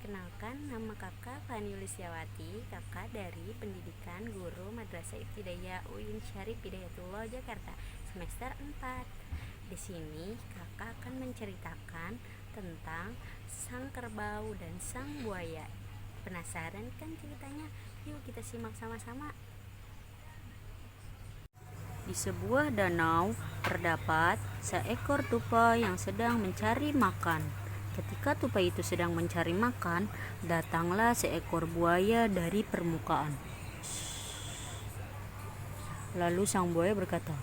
Perkenalkan, nama kakak Fani Yulistiawati, kakak dari Pendidikan Guru Madrasah Ibtidaiyah UIN Syarif Hidayatullah Jakarta, semester 4. Di sini kakak akan menceritakan tentang sang kerbau dan sang buaya. Penasaran kan ceritanya? Yuk kita simak sama-sama. Di sebuah danau terdapat seekor tupai yang sedang mencari makan. Ketika tupai itu sedang mencari makan, datanglah seekor buaya dari permukaan. Lalu sang buaya berkata,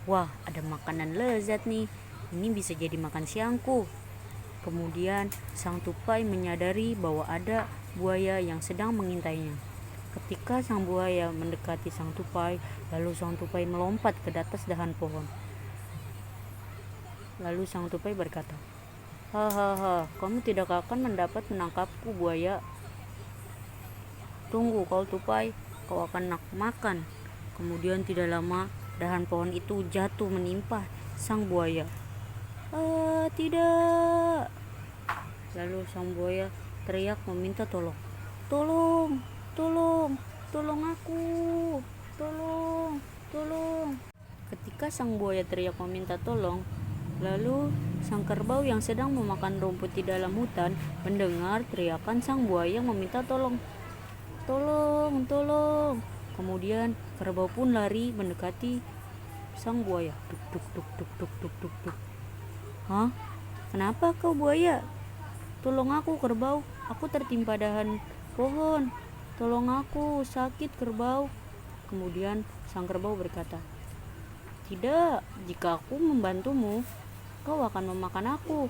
"Wah, ada makanan lezat nih. Ini bisa jadi makan siangku." Kemudian sang tupai menyadari bahwa ada buaya yang sedang mengintainya. Ketika sang buaya mendekati sang tupai, lalu sang tupai melompat ke atas dahan pohon. Lalu sang tupai berkata, "Hahaha, kamu tidak akan mendapat menangkapku, buaya. Tunggu kau tupai, kau akan makan." Kemudian tidak lama dahan pohon itu jatuh menimpa sang buaya. "Ah, tidak!" Lalu sang buaya teriak meminta tolong. "Tolong, tolong, tolong aku, tolong, tolong." Ketika sang buaya teriak meminta tolong, lalu sang kerbau yang sedang memakan rumput di dalam hutan mendengar teriakan sang buaya yang meminta tolong. "Tolong, tolong." Kemudian kerbau pun lari mendekati sang buaya. Duk duk duk duk duk duk duk duk. "Hah? Kenapa kau buaya? Tolong aku kerbau, aku tertimpa dahan pohon. Tolong aku, sakit kerbau." Kemudian sang kerbau berkata, "Tidak, jika aku membantumu, kau akan memakan aku."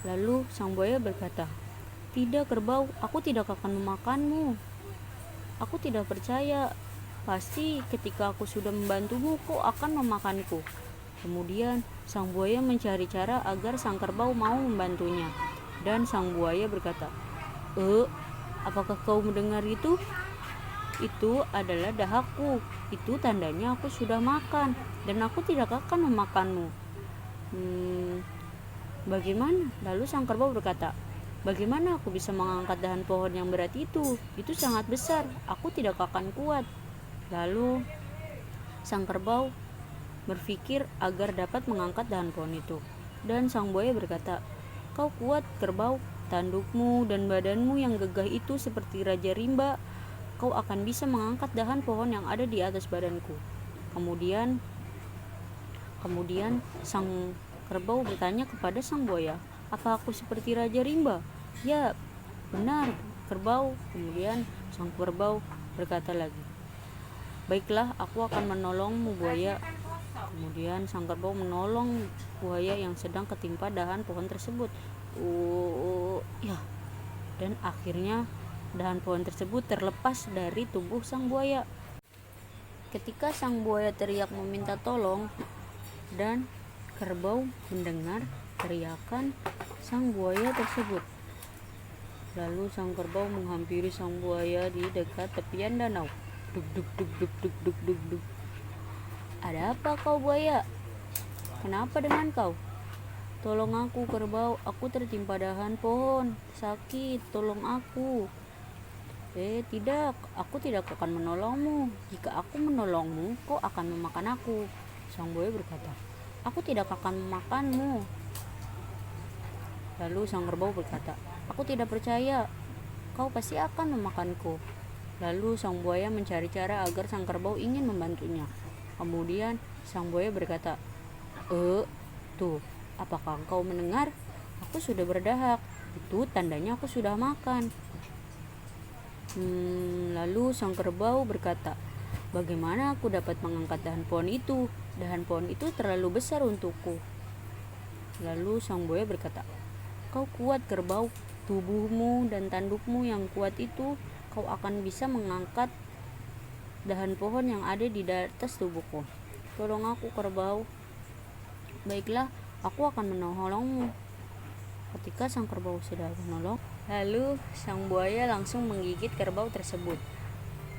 Lalu sang buaya berkata, "Tidak kerbau, aku tidak akan memakanmu. Aku tidak percaya. Pasti ketika aku sudah membantumu, kau akan memakanku." Kemudian sang buaya mencari cara agar sang kerbau mau membantunya. Dan sang buaya berkata, apakah kau mendengar itu? Itu adalah dahakku. Itu tandanya aku sudah makan dan aku tidak akan memakanmu. Bagaimana?" Lalu sang kerbau berkata, "Bagaimana aku bisa mengangkat dahan pohon yang berat itu? Itu sangat besar, aku tidak akan kuat." Lalu sang kerbau berpikir agar dapat mengangkat dahan pohon itu. Dan sang buaya berkata, "Kau kuat kerbau, tandukmu dan badanmu yang gagah itu seperti Raja Rimba. Kau akan bisa mengangkat dahan pohon yang ada di atas badanku." Kemudian sang kerbau bertanya kepada sang buaya, "Apa aku seperti Raja Rimba?" "Ya, benar kerbau." Kemudian sang kerbau berkata lagi, "Baiklah, aku akan menolongmu, buaya." Kemudian sang kerbau menolong buaya yang sedang ketimpa dahan pohon tersebut. Ya, dan akhirnya dahan pohon tersebut terlepas dari tubuh sang buaya. Ketika sang buaya teriak meminta tolong dan kerbau mendengar teriakan sang buaya tersebut, lalu sang kerbau menghampiri sang buaya di dekat tepian danau. Duk duk duk duk duk duk duk duk. "Ada apa kau buaya? Kenapa dengan kau?" "Tolong aku kerbau, aku tertimpa dahan pohon, sakit, tolong aku." Tidak, aku tidak akan menolongmu. Jika aku menolongmu, kau akan memakan aku." Sang buaya berkata, "Aku tidak akan memakanmu." Lalu sang kerbau berkata, "Aku tidak percaya, kau pasti akan memakanku." Lalu sang buaya mencari cara agar sang kerbau ingin membantunya. Kemudian sang buaya berkata, tuh, apakah kau mendengar? Aku sudah berdahak. Itu tandanya aku sudah makan." Lalu sang kerbau berkata, "Bagaimana aku dapat mengangkat dahan pohon itu? Dahan pohon itu terlalu besar untukku." Lalu sang buaya berkata, "Kau kuat kerbau, tubuhmu dan tandukmu yang kuat itu, kau akan bisa mengangkat dahan pohon yang ada di atas tubuhku. Tolong aku kerbau." "Baiklah, aku akan menolongmu." Ketika sang kerbau sudah menolong, lalu sang buaya langsung menggigit kerbau tersebut.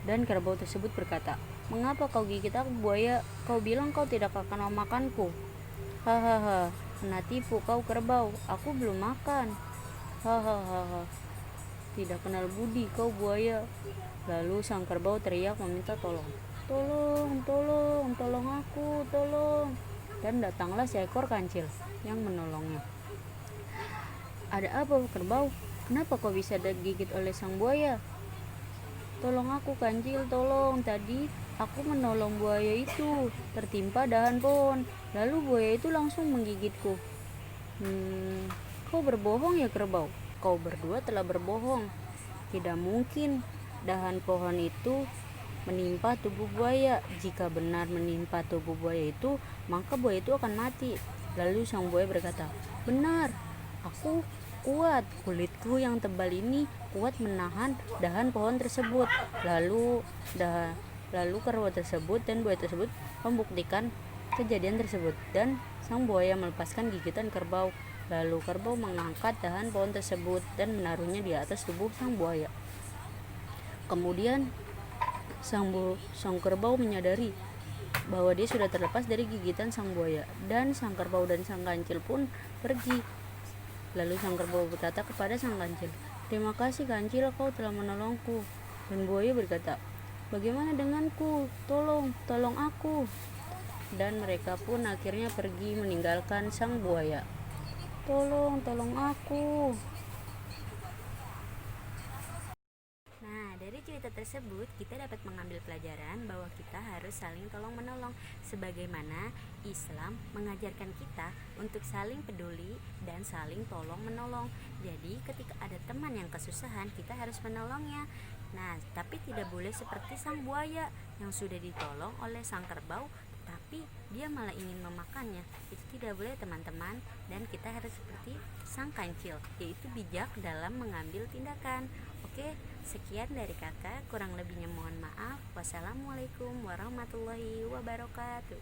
Dan kerbau tersebut berkata, "Mengapa kau gigit aku, buaya? Kau bilang kau tidak akan memakanku." "Hahaha, kena tipu kau kerbau, aku belum makan." Hahaha, tidak kenal budi kau buaya. Lalu sang kerbau teriak meminta tolong. Tolong, tolong, tolong aku, tolong. Dan datanglah seekor kancil yang menolongnya. Ada apa, kerbau? Kenapa kau bisa digigit oleh sang buaya? Tolong aku, kancil, tolong. Tadi aku menolong buaya itu, tertimpa dahan pohon. Lalu buaya itu langsung menggigitku. Kau berbohong ya, kerbau? Kau berdua telah berbohong. Tidak mungkin dahan pohon itu menimpa tubuh buaya. Jika benar menimpa tubuh buaya itu, maka buaya itu akan mati. Lalu sang buaya berkata, benar, aku kuat. Kulitku yang tebal ini kuat menahan dahan pohon tersebut. Lalu kerbau tersebut dan buaya tersebut membuktikan kejadian tersebut, dan sang buaya melepaskan gigitan kerbau. Lalu kerbau mengangkat dahan pohon tersebut dan menaruhnya di atas tubuh sang buaya. Kemudian sang kerbau menyadari bahwa dia sudah terlepas dari gigitan sang buaya, dan sang kerbau dan sang kancil pun pergi. Lalu sang kerbau berkata kepada sang kancil, terima kasih kancil, kau telah menolongku. Dan buaya berkata, bagaimana denganku? Tolong aku. Dan mereka pun akhirnya pergi meninggalkan sang buaya. Tolong aku. Nah, dari cerita tersebut kita dapat mengambil pelajaran bahwa kita harus saling tolong-menolong, sebagaimana Islam mengajarkan kita untuk saling peduli dan saling tolong-menolong. Jadi, ketika ada teman yang kesusahan, kita harus menolongnya. Nah, tapi tidak boleh seperti sang buaya yang sudah ditolong oleh sang kerbau, tapi dia malah ingin memakannya. Itu tidak boleh, teman-teman, dan kita harus seperti sang kancil, yaitu bijak dalam mengambil tindakan. Oke, sekian dari kakak, kurang lebihnya mohon maaf. Wassalamualaikum warahmatullahi wabarakatuh.